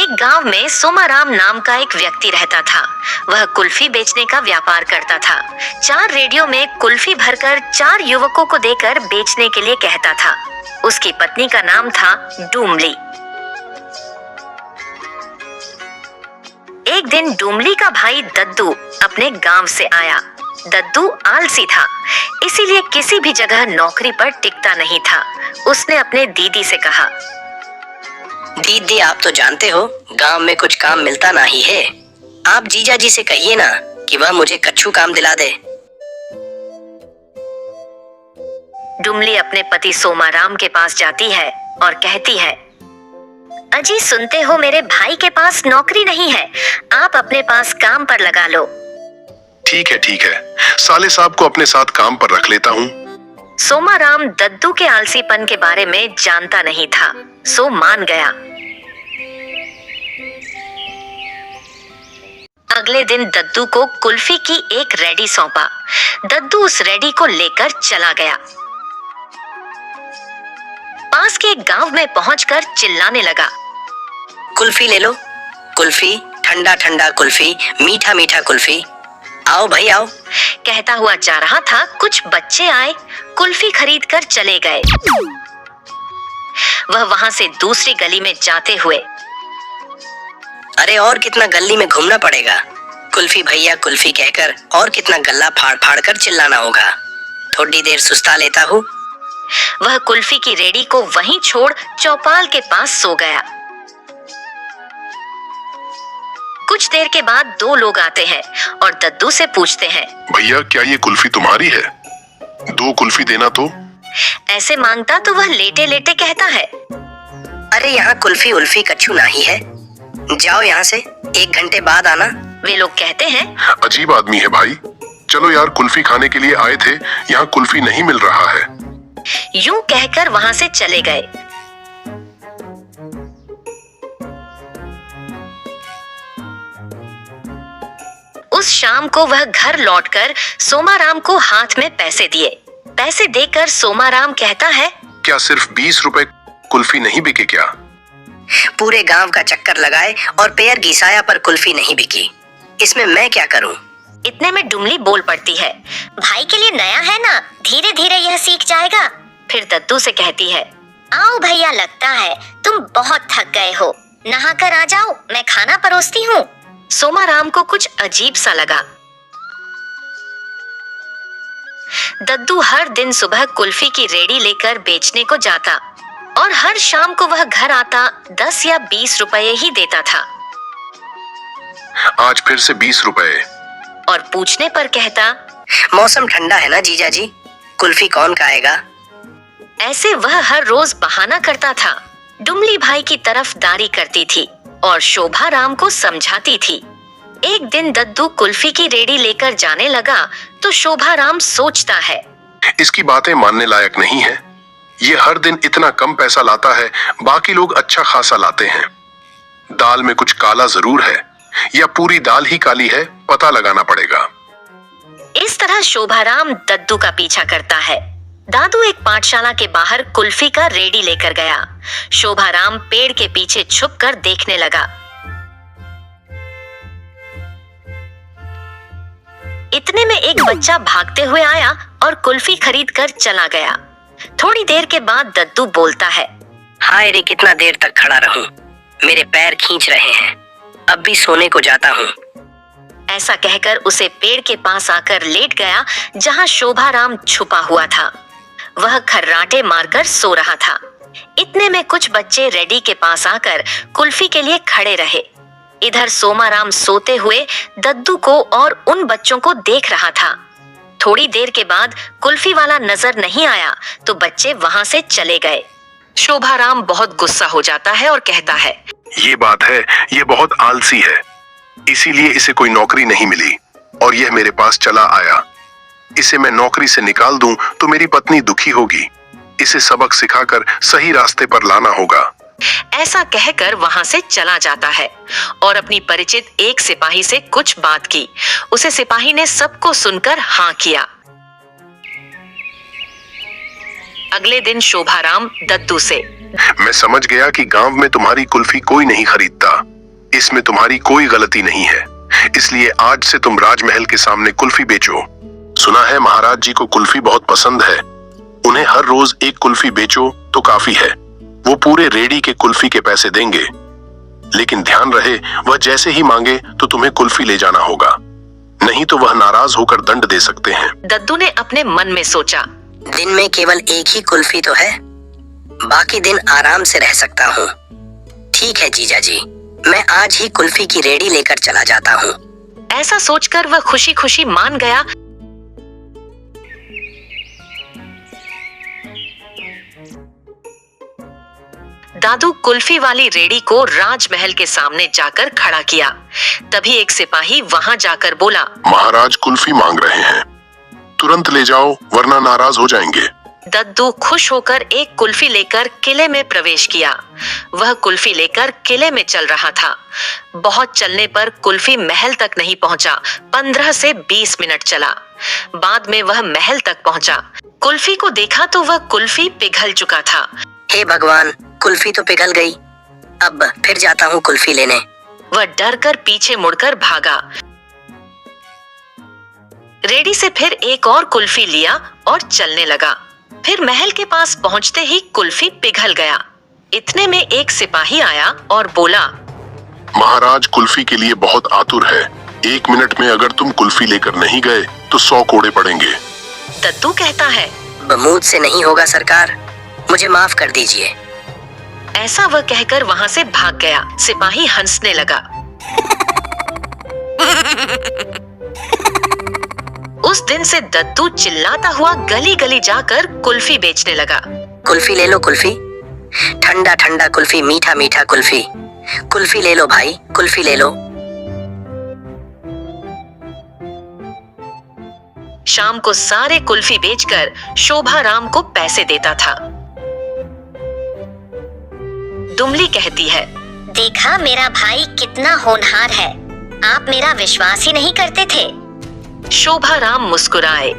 एक गांव में सोमाराम नाम का एक व्यक्ति रहता था। वह कुल्फी बेचने का व्यापार करता था। 4 रेडियो में कुल्फी भरकर 4 युवकों को देकर बेचने के लिए कहता था। उसकी पत्नी का नाम था डूमली। एक दिन डूमली का भाई दद्दू अपने गांव से आया। दद्दू आलसी था, इसीलिए किसी भी जगह नौकरी पर टिकता नहीं था। उसने अपने दीदी से कहा, दीदी आप तो जानते हो गांव में कुछ काम मिलता नहीं है। आप जीजा जी से कहिए ना कि वह मुझे कच्छू काम दिला दे। डुमली अपने पति सोमाराम के पास जाती है और कहती है, अजी सुनते हो मेरे भाई के पास नौकरी नहीं है, आप अपने पास काम पर लगा लो। ठीक है, साले साहब को अपने साथ काम पर रख लेता हूँ। सोमाराम दद्दू के आलसीपन के बारे में जानता नहीं था, सो मान गया। अगले दिन दद्दू को कुल्फी की एक रेडी सौंपा। दद्दू उस रेडी को लेकर चला गया। पास के गांव में पहुंचकर चिल्लाने लगा, कुल्फी ले लो, कुल्फी, ठंडा ठंडा कुल्फी, मीठा मीठा कुल्फी, आओ भाई आओ। कहता हुआ जा रहा था, कुछ बच्चे आए, कुल्फी खरीद कर चले गए। वह वहां से दूसरी गली में जाते हुए, अरे और कितना गली में घूमना पड़ेगा, कुल्फी भैया कुल्फी कहकर और कितना गल्ला फाड़ फाड़ कर चिल्लाना होगा, थोड़ी देर सुस्ता लेता हूँ। वह कुल्फी की रेडी को वहीं छोड़ चौपाल के पास सो गया। कुछ देर के बाद 2 लोग आते हैं और दद्दू से पूछते हैं, भैया क्या ये कुल्फी तुम्हारी है? 2 कुल्फी देना तो। ऐसे मांगता तो वह लेटे लेटे कहता है, अरे यहाँ कुल्फी उल्फी कच्छू नहीं है, जाओ यहाँ से, 1 घंटे बाद आना। वे लोग कहते हैं, अजीब आदमी है भाई, चलो यार कुल्फी खाने के लिए आए थे, यहाँ कुल्फी नहीं मिल रहा है। यूं कहकर वहां से चले गए। उस शाम को वह घर लौटकर सोमाराम को हाथ में पैसे दिए। पैसे देकर सोमाराम कहता है, क्या सिर्फ 20 रुपए कुल्फी नहीं बिके क्या? पूरे गांव का चक्कर लगाए और पैर घिसाया पर कुल्फी नहीं बिकी, इसमें मैं क्या करूं? इतने में डुमली बोल पड़ती है, भाई के लिए नया है ना, धीरे धीरे यह सीख जाएगा। फिर दद्दू से कहती है, आओ भैया, लगता है तुम बहुत थक गए हो, नहाकर आ जाओ, मैं खाना परोसती हूँ। सोमाराम को कुछ अजीब सा लगा। दद्दू हर दिन सुबह कुल्फी की रेडी लेकर बेचने को जाता और हर शाम को वह घर आता 10 या 20 रुपए ही देता था। आज फिर से 20 रुपए। और पूछने पर कहता, मौसम ठंडा है ना जीजा जी, कुल्फी कौन खाएगा? ऐसे वह हर रोज बहाना करता था। डुमली भाई की तरफदारी करती थी और शोभाराम को समझाती थी। एक दिन दद्दू कुल्फी की रेडी लेकर जाने लगा तो शोभाराम सोचता है, इसकी बातें मानने लायक नहीं है। ये हर दिन इतना कम पैसा लाता है, बाकी लोग अच्छा खासा लाते हैं। दाल में कुछ काला जरूर है, या पूरी दाल ही काली है, पता लगाना पड़ेगा। इस तरह शोभाराम दद्दू का पीछा करता है। दादू एक पाठशाला के बाहर कुल्फी का रेडी लेकर गया। शोभाराम पेड़ के पीछे छुपकर देखने लगा। इतने में एक बच्चा भागते हुए आया और कुल्फी खरीद कर चला गया। थोड़ी देर के बाद दद्दू बोलता है, हाय रे, कितना देर तक खड़ा रहूं, मेरे पैर खींच रहे हैं, अब भी सोने को जाता हूँ। ऐसा कहकर उसे पेड़ के पास आकर लेट गया जहाँ शोभाराम छुपा हुआ था। वह खर्राटे मारकर सो रहा था। इतने में कुछ बच्चे रेडी के पास आकर कुल्फी के लिए खड़े रहे। इधर सोमाराम सोते हुए दद्दू को और उन बच्चों को देख रहा था। थोड़ी देर के बाद कुल्फी वाला नजर नहीं आया तो बच्चे वहां से चले गए। शोभाराम बहुत गुस्सा हो जाता है और कहता है, ये बात है, ये बहुत आलसी है, इसीलिए इसे कोई नौकरी नहीं मिली और यह मेरे पास चला आया। इसे मैं नौकरी से निकाल दूं तो मेरी पत्नी दुखी होगी। इसे सबक सिखाकर सही रास्ते पर लाना होगा। ऐसा कहकर वहां से चला जाता है और अपनी परिचित एक सिपाही से कुछ बात की। उसे सिपाही ने सबको सुनकर हाँ किया। अगले दिन शोभाराम दद्दू से, मैं समझ गया कि गांव में तुम्हारी कुल्फी कोई नहीं खरीदता। इसमें तुम्हारी कोई गलती नहीं है, इसलिए आज से तुम राजमहल के सामने कुल्फी बेचो। सुना है महाराज जी को कुल्फी बहुत पसंद है, उन्हें हर रोज एक कुल्फी बेचो तो काफी है। वो पूरे रेडी के कुल्फी के पैसे देंगे, लेकिन ध्यान रहे वह जैसे ही मांगे तो तुम्हें कुल्फी ले जाना होगा, नहीं तो वह नाराज होकर दंड दे सकते हैं। दद्दू ने अपने मन में सोचा, दिन में केवल एक ही कुल्फी तो है, बाकी दिन आराम से रह सकता हूँ। ठीक है जीजा जी, मैं आज ही कुल्फी की रेडी लेकर चला जाता हूँ। ऐसा सोचकर वह खुशी खुशी मान गया। दादू कुल्फी वाली रेडी को राजमहल के सामने जाकर खड़ा किया। तभी एक सिपाही वहां जाकर बोला, महाराज कुल्फी मांग रहे हैं, तुरंत ले जाओ वरना नाराज हो जाएंगे। दद्दू खुश होकर एक कुल्फी लेकर किले में प्रवेश किया। वह कुल्फी लेकर किले में चल रहा था। बहुत चलने पर कुल्फी महल तक नहीं पहुंचा। 15 से 20 मिनट चला। बाद में वह महल तक पहुंचा। कुल्फी को देखा तो वह कुल्फी पिघल चुका था। हे भगवान, कुल्फी तो पिघल गई। अब फिर जाता हूँ कुल्फी लेने। वह डर कर पीछे मुड़कर भागा। रेडी से फिर एक और कुल्फी लिया और चलने लगा। फिर महल के पास पहुंचते ही कुल्फी पिघल गया। इतने में एक सिपाही आया और बोला, महाराज कुल्फी के लिए बहुत आतुर है, 1 मिनट में अगर तुम कुल्फी लेकर नहीं गए तो 100 कोड़े पड़ेंगे। दद्दू कहता है, मुझसे नहीं होगा सरकार, मुझे माफ कर दीजिए। ऐसा वह कहकर वहां से भाग गया। सिपाही हंसने लगा। उस दिन से दद्दू चिल्लाता हुआ गली गली जाकर कुल्फी बेचने लगा। कुल्फी ले लो कुल्फी, ठंडा ठंडा कुल्फी, मीठा मीठा कुल्फी। कुल्फी ले लो भाई, कुल्फी ले लो। शाम को सारे कुल्फी बेचकर शोभा राम को पैसे देता था। दुमली कहती है, देखा मेरा भाई कितना होनहार है, आप मेरा विश्वास ही नहीं करते थे। शोभा राम मुस्कुराए।